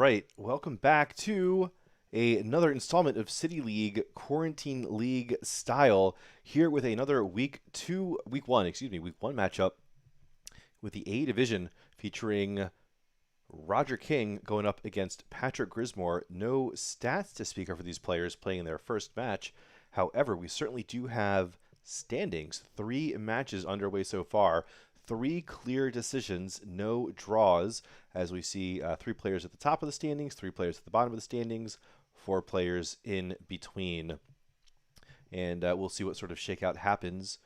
right, welcome back to another installment of City League Quarantine League style. Here with another week one matchup with the A division featuring Roger King going up against Patrick Grismore. No stats to speak of for these players playing in their first match. However, we certainly do have standings. 3 matches underway so far. 3 clear decisions, no draws, as we see 3 players at the top of the standings, 3 players at the bottom of the standings, 4 players in between. And we'll see what sort of shakeout happens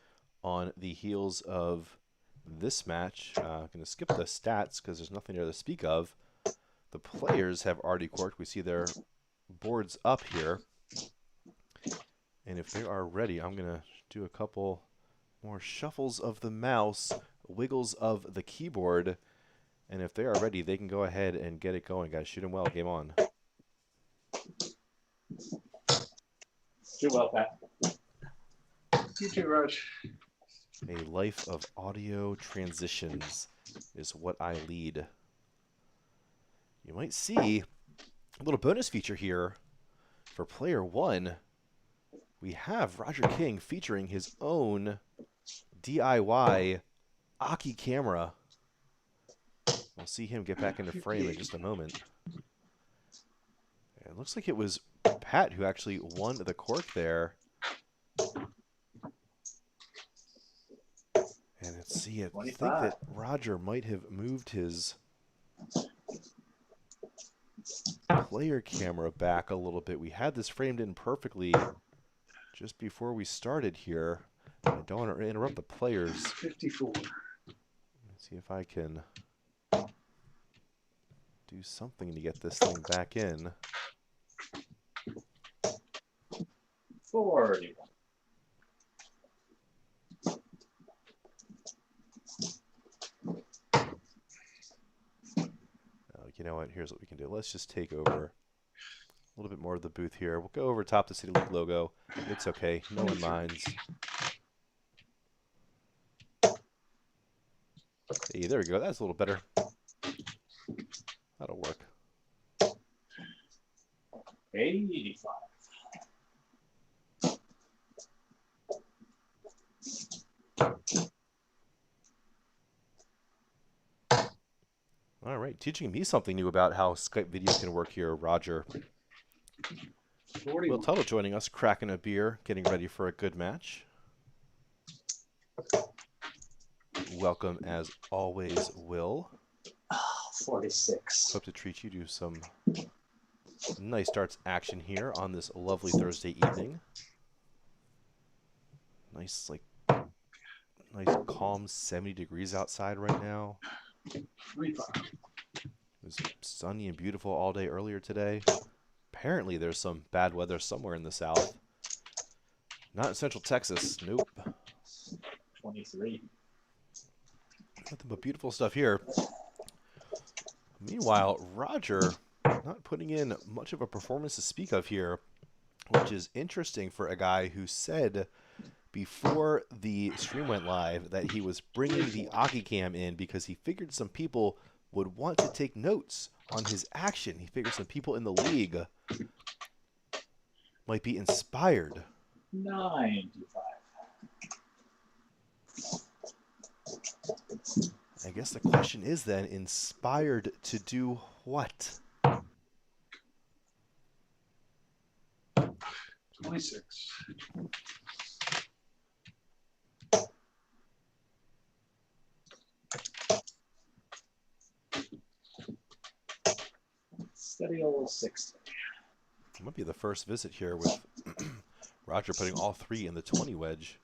on the heels of this match. I'm going to skip the stats because there's nothing there to speak of. The players have already corked. We see their boards up here. And if they are ready, I'm going to do a couple more shuffles of the mouse, wiggles of the keyboard. And if they are ready, they can go ahead and get it going, guys. Shoot them well. Game on. Do well, Pat. You too, Raj. A life of audio transitions is what I lead. You might see a little bonus feature here for player 1. We have Roger King featuring his own DIY Aki camera. We'll see him get back into frame in just a moment. It looks like it was Pat who actually won the cork there. And let's see, I think that Roger might have moved his player camera back a little bit. We had this framed in perfectly just before we started here. I don't want to interrupt the players. 54. Let's see if I can do something to get this thing back in. 40. You know what? Here's what we can do. Let's just take over a little bit more of the booth here. We'll go over top the City League logo. It's okay. No one minds. Hey, there we go. That's a little better. That'll work. 85. All right, teaching me something new about how Skype video can work here, Roger. 41. Will Tuttle joining us, cracking a beer, getting ready for a good match. Welcome, as always, Will. 46. Hope to treat you to some nice darts action here on this lovely Thursday evening. Nice, calm 70 degrees outside right now. 35. It was sunny and beautiful all day earlier today. Apparently there's some bad weather somewhere in the south. Not in central Texas. Nope. 23. Nothing but beautiful stuff here. Meanwhile, Roger not putting in much of a performance to speak of here, which is interesting for a guy who said before the stream went live that he was bringing the Aki cam in because he figured some people would want to take notes on his action. He figured some people in the league might be inspired. 95. I guess the question is then, inspired to do what? 26. Steady old 60. It might be the first visit here with Roger putting all 3 in the 20 wedge.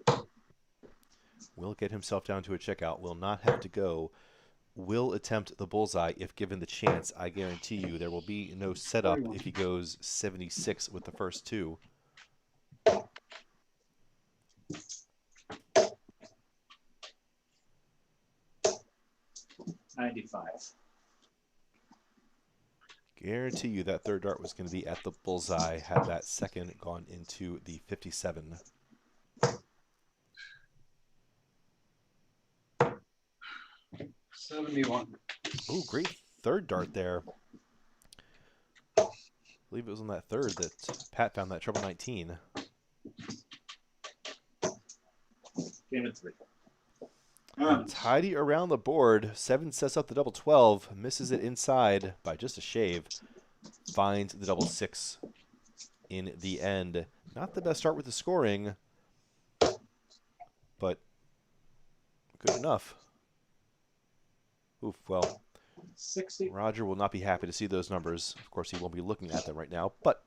Will get himself down to a checkout. Will not have to go. Will attempt the bullseye if given the chance. I guarantee you there will be no setup 41. if he goes 76 with the first 2. 95. Guarantee you that third dart was going to be at the bullseye had that second gone into the 57. 71. Oh, great third dart there. believe it was on that third that Pat found that treble 19. Game of 3. And tidy around the board. 7 sets up the double 12, misses it inside by just a shave, finds the double 6 in the end. Not the best start with the scoring, but good enough. Oof, well, 60. Roger will not be happy to see those numbers. Of course, he won't be looking at them right now, but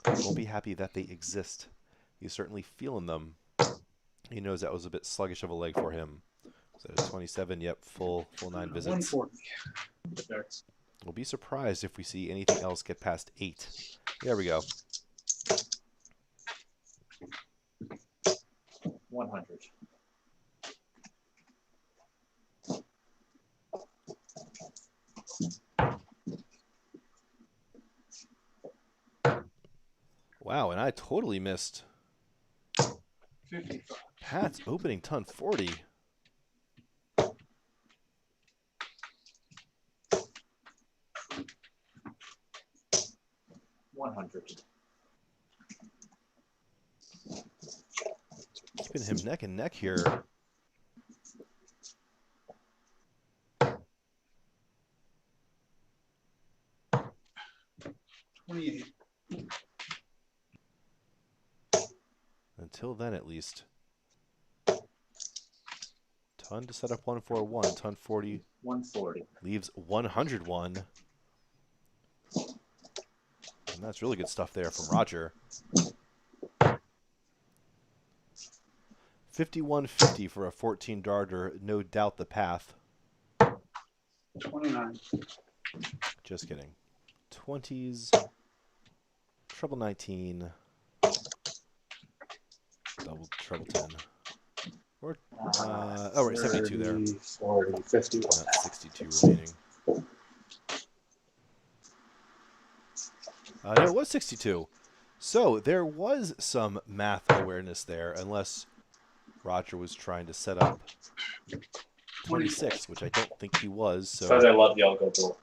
he won't be happy that they exist. He's certainly feeling them. He knows that was a bit sluggish of a leg for him. So 27, yep, full 9 visits. 140. We'll be surprised if we see anything else get past 8. There we go. 100. Wow, and I totally missed 55. Pat's opening ton 40. 100. Keeping him neck and neck here. Until then, at least. Ton to set up 141. Ton 40 140. leaves 101. And that's really good stuff there from Roger. 51.50 for a 14 darter. No doubt the path. 29. Just kidding. 20s. Treble 19. Treble 10. Or, oh, right, 72 there. 40, 51. Not 62 remaining. No, it was 62. So there was some math awareness there, unless Roger was trying to set up 26, which I don't think he was. So Because I love the Algo Bull.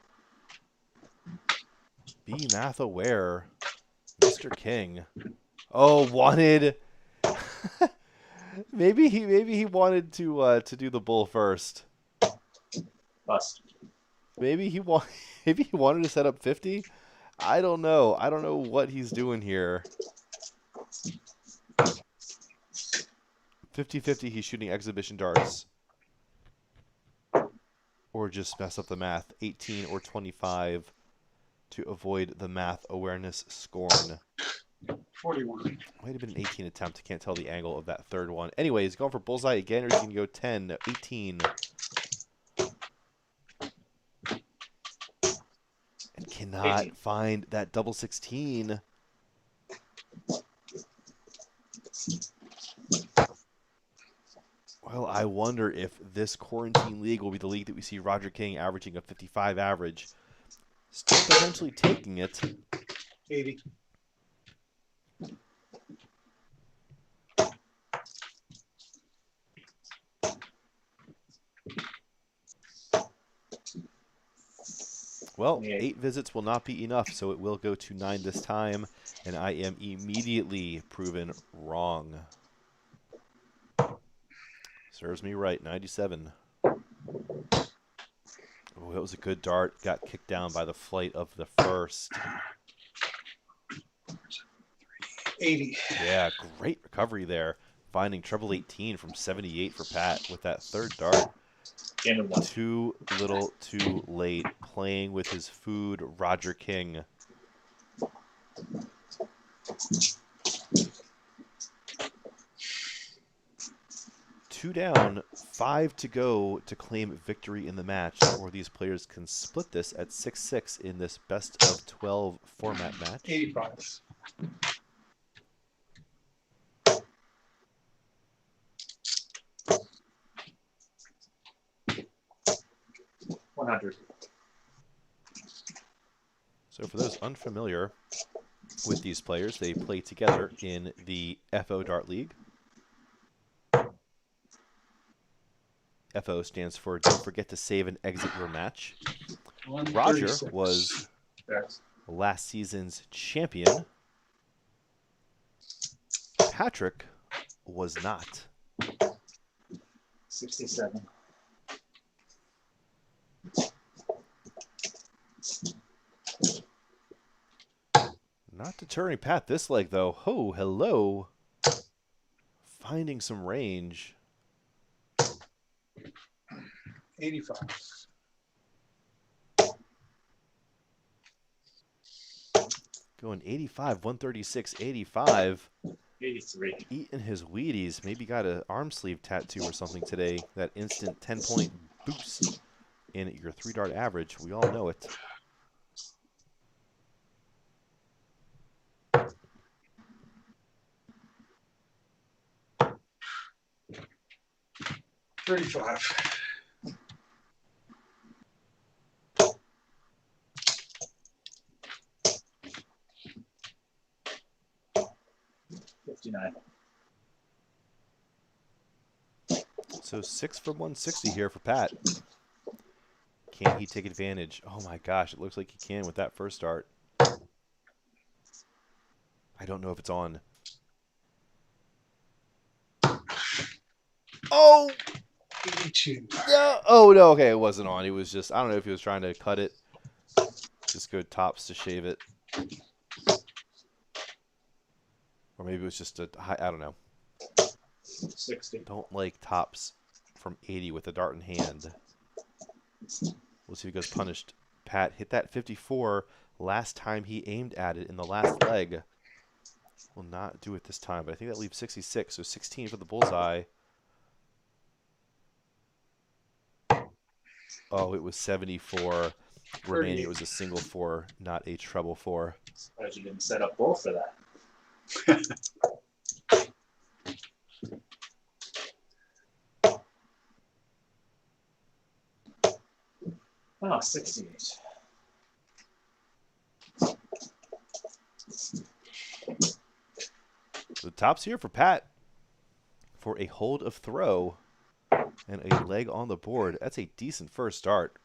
be math aware, Mr. King. Oh, wanted. maybe he wanted to do the bull first. Bust. Maybe he wanted to set up 50. I don't know. I don't know what he's doing here. 50-50, he's shooting exhibition darts. Or just mess up the math. 18 or 25 to avoid the math awareness scorn. 41. Might have been an 18 attempt. Can't tell the angle of that third one. Anyway, he's going for bullseye again, or he's going to go 10, no, 18. And cannot 18. find that double 16. Well, I wonder if this quarantine league will be the league that we see Roger King averaging a 55 average. Still potentially taking it. 80. Well, Yeah. 8 visits will not be enough, so it will go to 9 this time, and I am immediately proven wrong. Serves me right, 97. Oh, that was a good dart. Got kicked down by the flight of the first. 80. Yeah, great recovery there. Finding treble 18 from 78 for Pat with that third dart. Game of 1. Too little, too late. Playing with his food, Roger King. Two down, 5 to go to claim victory in the match, or these players can split this at 6-6 in this best of 12 format match. 85. $100. So for those unfamiliar with these players, they play together in the FO Dart League. FO stands for Don't Forget to Save and Exit Your Match. Roger was last season's champion. Patrick was not. 67. Not deterring Pat this leg, though. Oh, hello. Finding some range. 85. Going 85, 136, 85. 83. Eating his Wheaties. Maybe got an arm sleeve tattoo or something today. That instant 10-point boost in your 3-dart average. We all know it. $35. 59. So 6 from 160 here for Pat. Can he take advantage? Oh my gosh, it looks like he can with that first dart. I don't know if it's on. Oh! 82. No. Oh, no. Okay, it wasn't on. He was just, I don't know if he was trying to cut it. Just go tops to shave it. Or maybe it was just a high, I don't know. 60. Don't like tops from 80 with a dart in hand. We'll see if he goes punished. Pat hit that 54 last time he aimed at it in the last leg. Will not do it this time, but I think that leaves 66, so 16 for the bullseye. Oh, it was 74 remaining. It was a single 4, not a treble 4. Surprised you didn't set up both for that. Oh, 68. The tops here for Pat for a hold of throw and a leg on the board. That's a decent first start.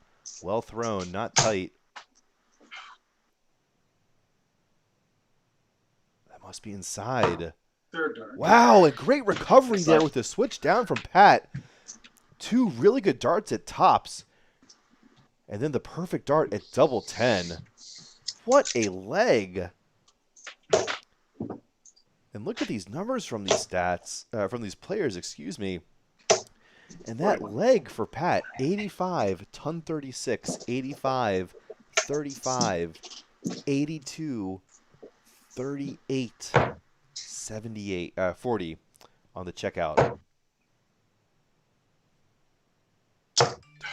Well thrown, not tight. That must be inside. Third dart. Wow, a great recovery there with the switch down from Pat. 2 really good darts at tops. And then the perfect dart at double 10. What a leg. And look at these numbers from these stats, from these players, excuse me. And that leg for Pat, 85, ton 36, 85, 35, 82, 38, 78, 40 on the checkout.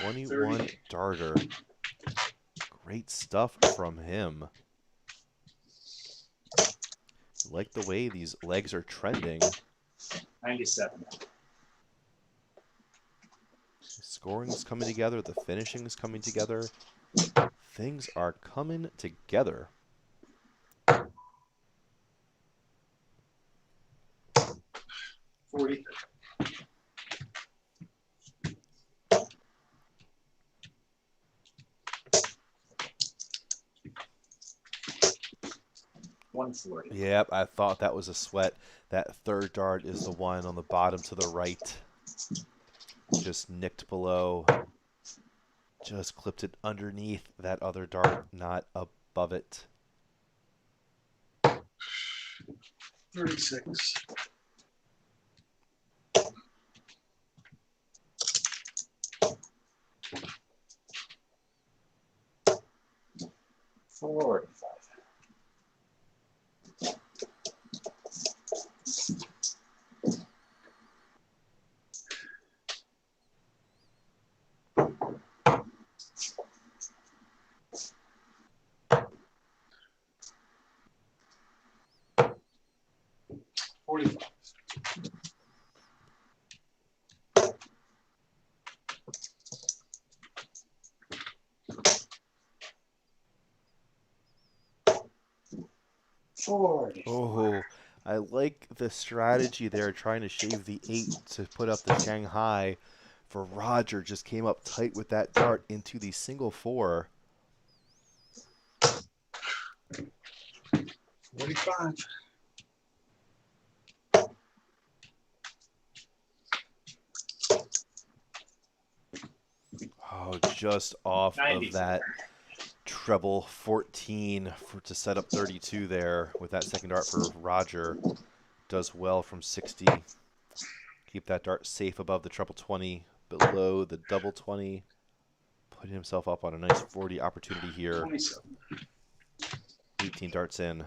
21 30. darter. Great stuff from him. Like the way these legs are trending. 97. Scoring is coming together. The finishing is coming together. Things are coming together. 40. $140. Yep, I thought that was a sweat. That third dart is the one on the bottom to the right. Just nicked below. Just clipped it underneath that other dart, not above it. 36. $45. Oh, I like the strategy there, trying to shave the 8 to put up the Shanghai. For Roger, just came up tight with that dart into the single 4. 45. Oh, just off of 94. that treble 14 to set up 32 there with that second dart for Roger. Does well from 60. Keep that dart safe above the treble 20, below the double 20. Putting himself up on a nice 40 opportunity here. 27. 18 darts in.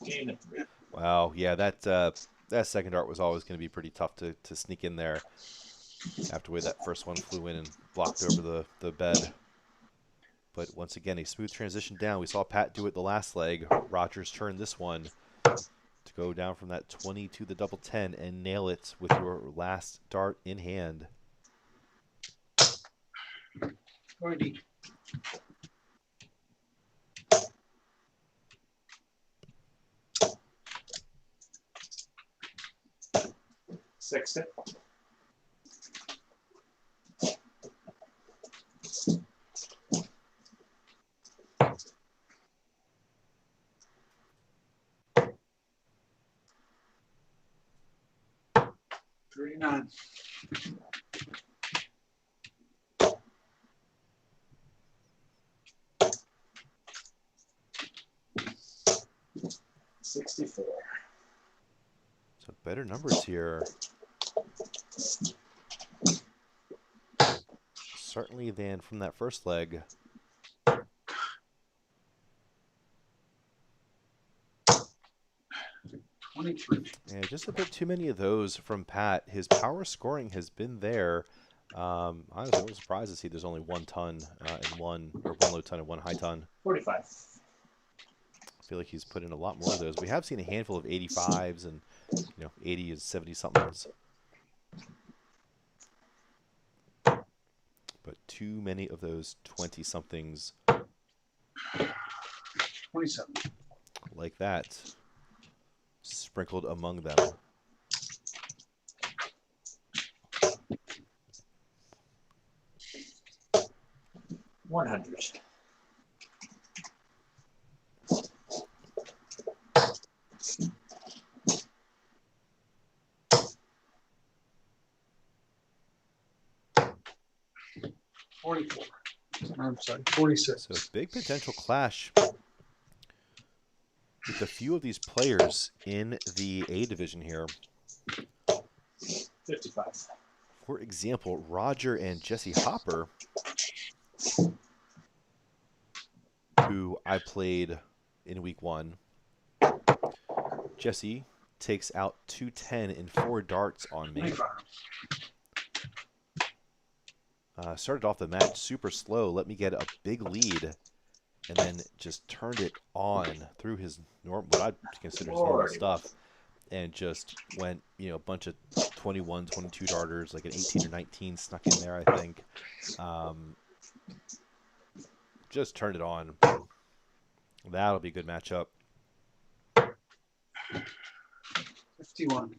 Game of 3. Wow, yeah, that second dart was always going to be pretty tough to sneak in there after the way that first one flew in and blocked over the bed. But once again, a smooth transition down. We saw Pat do it the last leg. Rogers turn this one to go down from that 20 to the double 10 and nail it with your last dart in hand. 40. Sixty. $39. $64. So better numbers here. Certainly than from that first leg. 23. Yeah, just a bit too many of those from Pat. His power scoring has been there. I was a little surprised to see there's only 1 ton and one low ton and 1 high ton. 45. I feel like he's put in a lot more of those. We have seen a handful of 85s and 80 and 70 somethings. But too many of those 20 somethings 27. like that sprinkled among them. 100. I'm sorry, 46. So big potential clash with a few of these players in the A division here. 55. For example, Roger and Jesse Hopper, who I played in week 1. Jesse takes out 210 and 4 darts on me. 25. Started off the match super slow, let me get a big lead, and then just turned it on through his what I'd consider his normal stuff, and just went, a bunch of 21, 22 darters, like an 18 or 19 snuck in there, I think. Just turned it on. That'll be a good matchup. 51.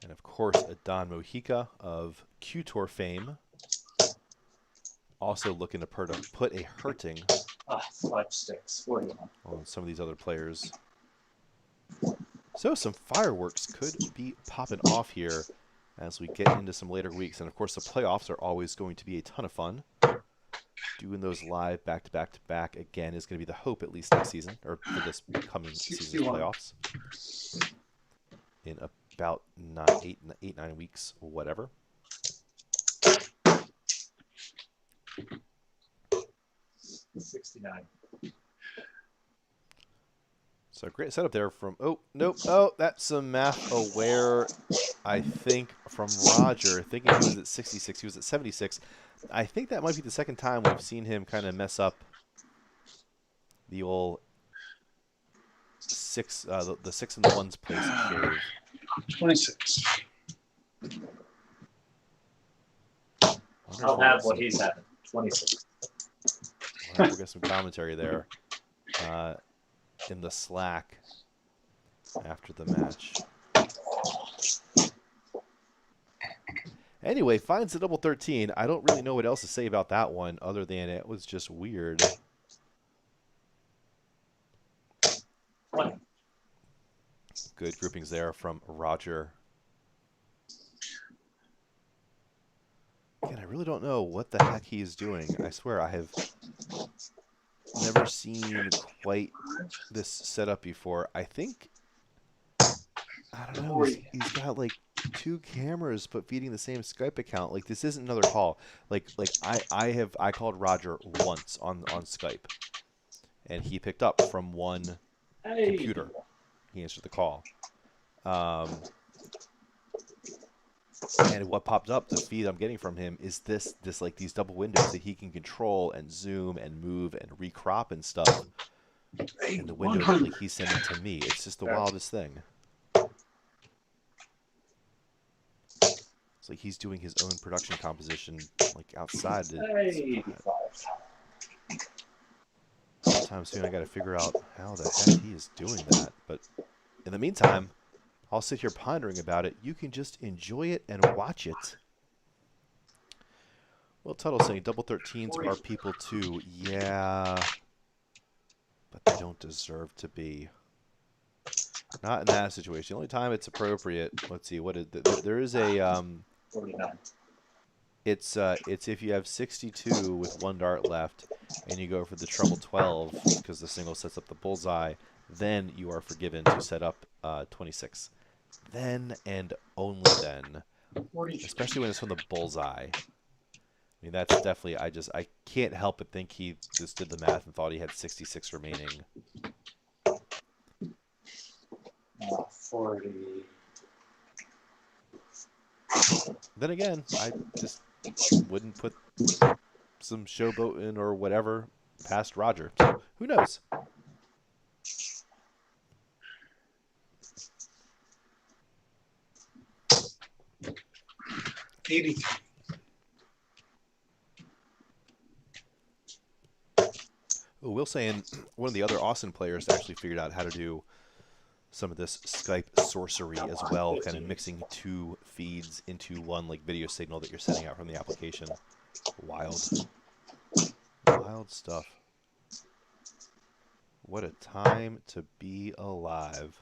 And of course, a Don Mojica of Q-Tour fame. Also looking to put a hurting 5 sticks. 41. on some of these other players. So some fireworks could be popping off here as we get into some later weeks. And of course, the playoffs are always going to be a ton of fun. Doing those live back-to-back again is going to be the hope, at least next season, or for this coming season's playoffs. In about 9 weeks, or whatever. 69. So great setup there from, oh, that's some math aware, I think, from Roger, thinking he was at 66, he was at 76. I think that might be the second time we've seen him kind of mess up the old the 6 and the 1s place shave. 26. I'll have what he's having. 26. We'll get some commentary there in the Slack after the match. Anyway, finds the double 13. I don't really know what else to say about that one other than it was just weird. 20. Good groupings there from Roger. Again, I really don't know what the heck he is doing. I swear I have never seen quite this setup before. I think, I don't know, he's got like 2 cameras but feeding the same Skype account. Like, this isn't another call. Like I called Roger once on Skype, and he picked up from one Hey. computer. He answered the call. And what popped up, the feed I'm getting from him, is this like these double windows that he can control and zoom and move and recrop and stuff. And the window that like he's sending to me, it's just the wildest thing. It's like he's doing his own production composition like outside. Sometime soon I got to figure out how the heck he is doing that. But in the meantime, I'll sit here pondering about it. You can just enjoy it and watch it. Well, Tuttle saying double 13s are people too. Yeah, but they don't deserve to be. Not in that situation. The only time it's appropriate. Let's see. What is there is a 49. It's if you have 62 with 1 dart left, and you go for the treble 12 because the single sets up the bullseye. Then you are forgiven to set up 26. Then and only then, especially when it's from the bullseye. I mean, that's definitely, I can't help but think he just did the math and thought he had 66 remaining. 40. Then again, I just wouldn't put some showboating or whatever past Roger. So who knows? Will saying one of the other Austin players actually figured out how to do some of this Skype sorcery as well, kind of mixing 2 feeds into one like video signal that you're sending out from the application. Wild. Wild stuff. What a time to be alive.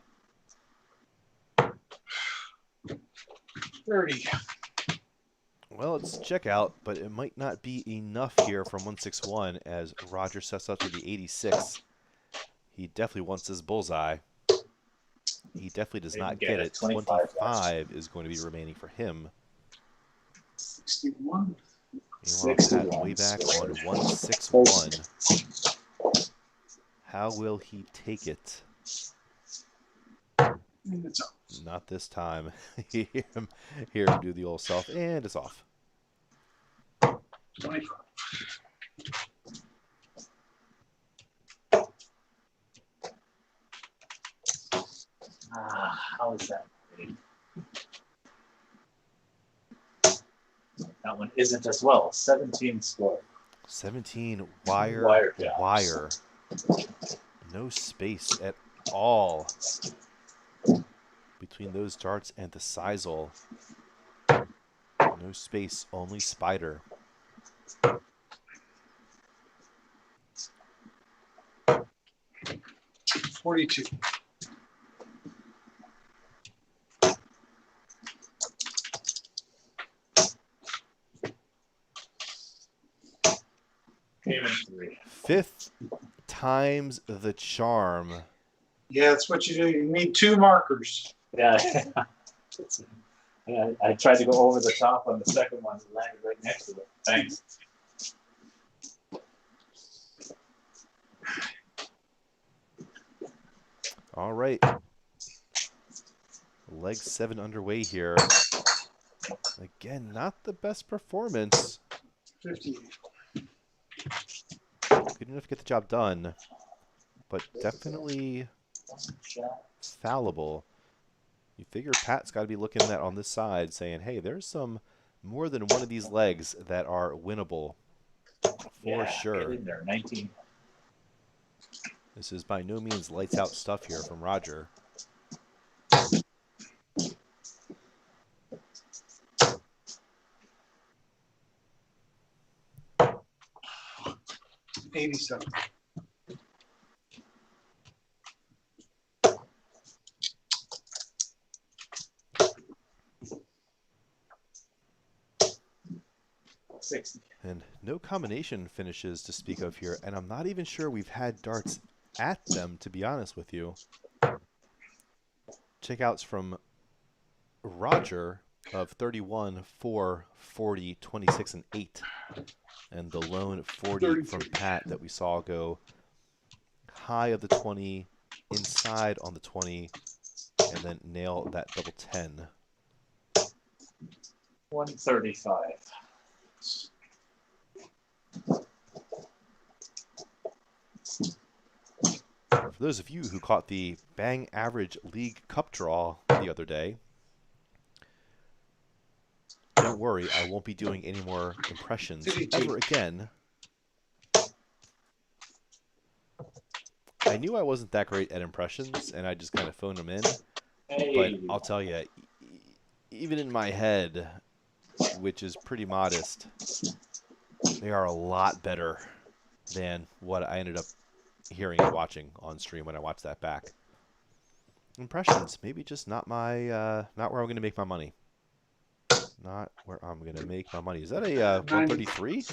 30. Well, it's checkout, but it might not be enough here from 161 as Roger sets up to the 86. He definitely wants his bullseye. He definitely does not get it. 25 is going to be remaining for him. 61. Meanwhile, Pat way back on 161. How will he take it? Not this time. Hear him do the old self, and it's off. 25. How is that? That one isn't as well. 17 score. 17 wire. No space at all between those darts and the sisal. No space, only spider. $42. Payment 3. 5th times the charm. Yeah, that's what you do. You need 2 markers. Yeah. I tried to go over the top on the second one and landed right next to it. Thanks. All right. Leg 7 underway here. Again, not the best performance. 58. Good enough to get the job done, but definitely fallible. You figure Pat's got to be looking at on this side saying, hey, there's some more than one of these legs that are winnable for sure. Get in there, 19. This is by no means lights out stuff here from Roger. 187. And no combination finishes to speak of here, and I'm not even sure we've had darts at them, to be honest with you. Checkouts from Roger of 31, 4, 40, 26, and 8. And the lone 40 from Pat that we saw go high of the 20, inside on the 20, and then nail that double 10. 135. For those of you who caught the Bang Average League Cup draw the other day, don't worry, I won't be doing any more impressions ever again. I knew I wasn't that great at impressions, and I just kind of phoned them in. But I'll tell you, even in my head, which is pretty modest, they are a lot better than what I ended up hearing and watching on stream when I watched that back. Impressions, maybe just not my, not where I'm going to make my money. Not where I'm going to make my money. Is that a 133?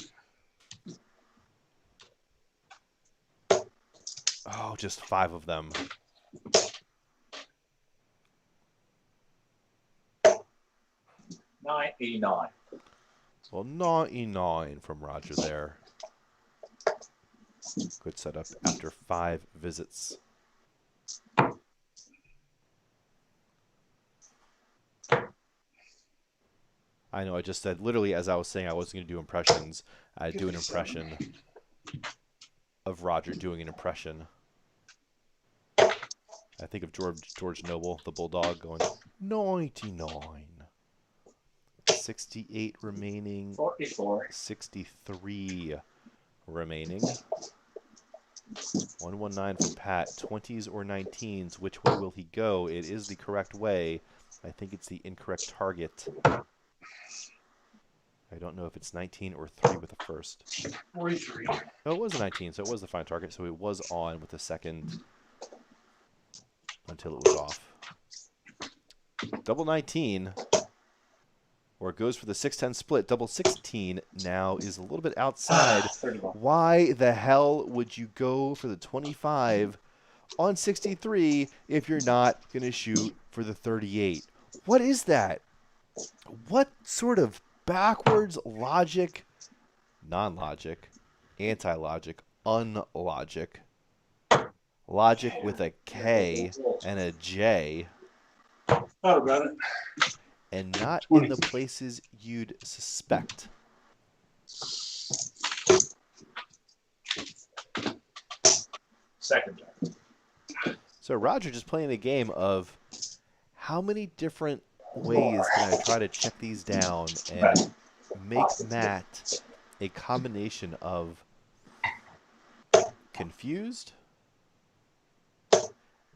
Oh, just 5 of them. $99. Well, 99 from Roger there. Good setup after 5 visits. I know, I just said, literally as I was saying I wasn't going to do impressions, I'd do an impression of Roger doing an impression. I think of George Noble, the Bulldog, going 99. 68 remaining. 44. 63 remaining. 119 for Pat. 20s or 19s. Which way will he go? It is the correct way. I think it's the incorrect target. I don't know if it's 19 or 3 with the first. 43. No, it was a 19, so it was the fine target. So it was on with the second until it was off. Double 19. Or it goes for the 6-10 split. Double 16 now is a little bit outside. Why the hell would you go for the 25 on 63 if you're not going to shoot for the 38? What is that? What sort of backwards logic, non-logic, anti-logic, unlogic, logic with a K and a J, Oh, got it. and not 20. in the places you'd suspect? Second time. So Roger just playing a game of how many different ways can I try to check these down and make Matt a combination of confused,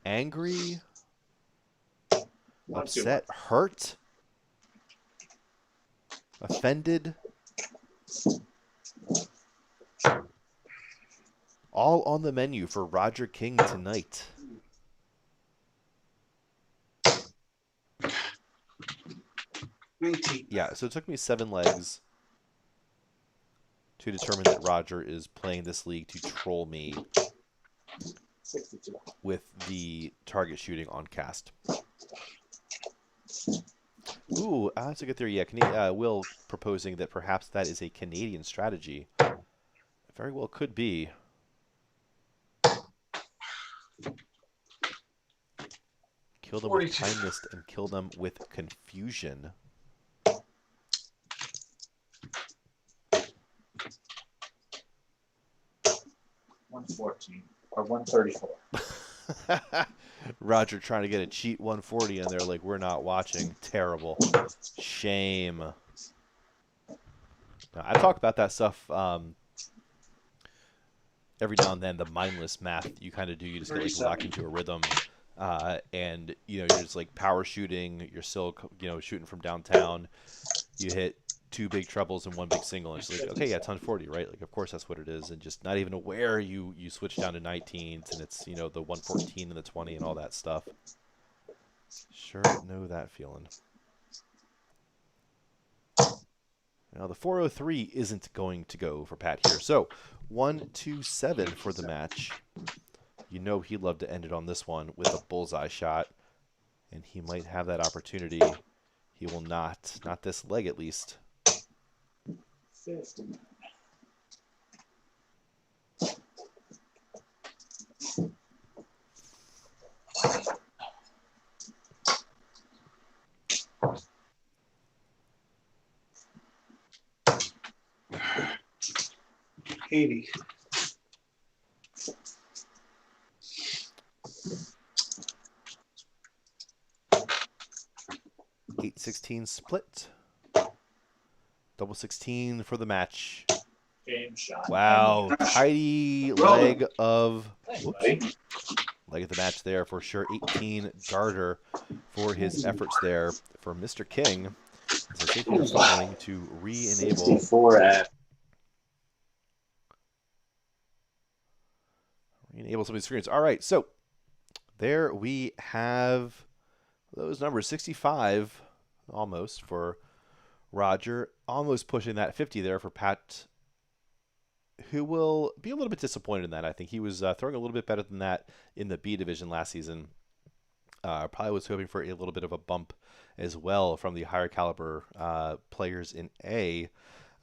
angry, upset, hurt, offended, all on the menu for Roger King tonight. Yeah, so it took me 7 legs to determine that Roger is playing this league to troll me 62. with the target shooting on cast. Ooh, that's a good theory. Yeah, Will proposing that perhaps that is a Canadian strategy. Very well could be. Kill them with 42. kindness and kill them with confusion. 114 or 134. Roger trying to get a cheat 140, and they're like, we're not watching. Terrible. Shame. Now, I talk about that stuff every now and then, the mindless math you kind of do. You just get like locked into a rhythm. And, you know, you're just like power shooting. You're still, you know, shooting from downtown. You hit two big trebles and one big single, and she's like, okay, yeah, ton 40, right? Like, of course that's what it is, and just not even aware you switch down to 19s, and it's, the 114 and the 20 and all that stuff. Sure know that feeling. Now the 403 isn't going to go for Pat here, so 1-2-7 for the match. He'd love to end it on this one with a bullseye shot, and he might have that opportunity. He will not this leg at least. 50. $80. $8-16 split. Double 16 for the match. Game shot. Wow, tidy leg of leg of the match there for sure. 18 darter for his efforts there for Mr. King. As I think he's going to re-enable 64 at. Enable some of these screens. All right, so there we have those numbers. 65 almost for Roger, almost pushing that 50 there for Pat, who will be a little bit disappointed in that. I think he was throwing a little bit better than that in the B division last season. Probably was hoping for a little bit of a bump as well from the higher caliber players in A.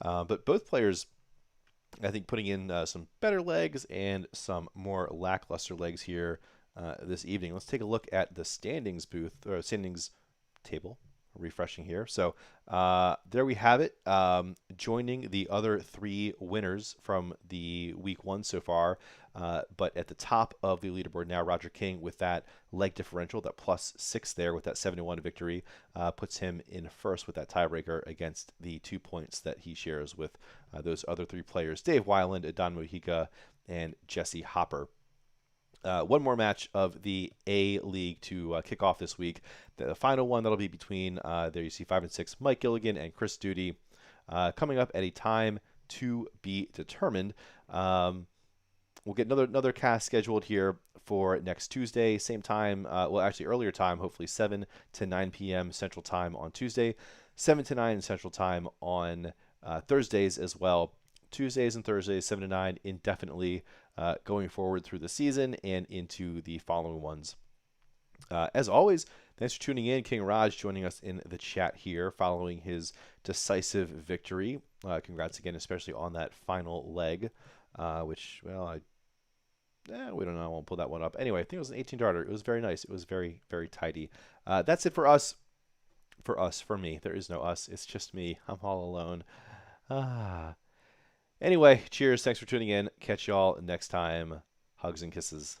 But both players, I think, putting in some better legs and some more lackluster legs here this evening. Let's take a look at the standings booth, or standings table. Refreshing here. So there we have it. Joining the other three winners from the week one so far. But at the top of the leaderboard now, Roger King with that leg differential, that +6 there with that 71 victory, puts him in first with that tiebreaker against the 2 points that he shares with those other three players, Dave Weiland, Don Mojica, and Jesse Hopper. One more match of the A League to kick off this week. The final one that'll be between, there you see 5 and 6, Mike Gilligan and Chris Duty, coming up at a time to be determined. We'll get another cast scheduled here for next Tuesday, same time, well, actually earlier time, hopefully 7 to 9 p.m. Central Time on Tuesday, 7 to 9 Central Time on Thursdays as well. Tuesdays and Thursdays, 7 to 9, indefinitely going forward through the season and into the following ones. As always, thanks for tuning in. King Raj joining us in the chat here following his decisive victory. Congrats again, especially on that final leg, which, well, we don't know. I won't pull that one up. Anyway, I think it was an 18 darter. It was very nice. It was very, very tidy. That's it for us. For me. There is no us. It's just me. I'm all alone. Anyway, cheers. Thanks for tuning in. Catch y'all next time. Hugs and kisses.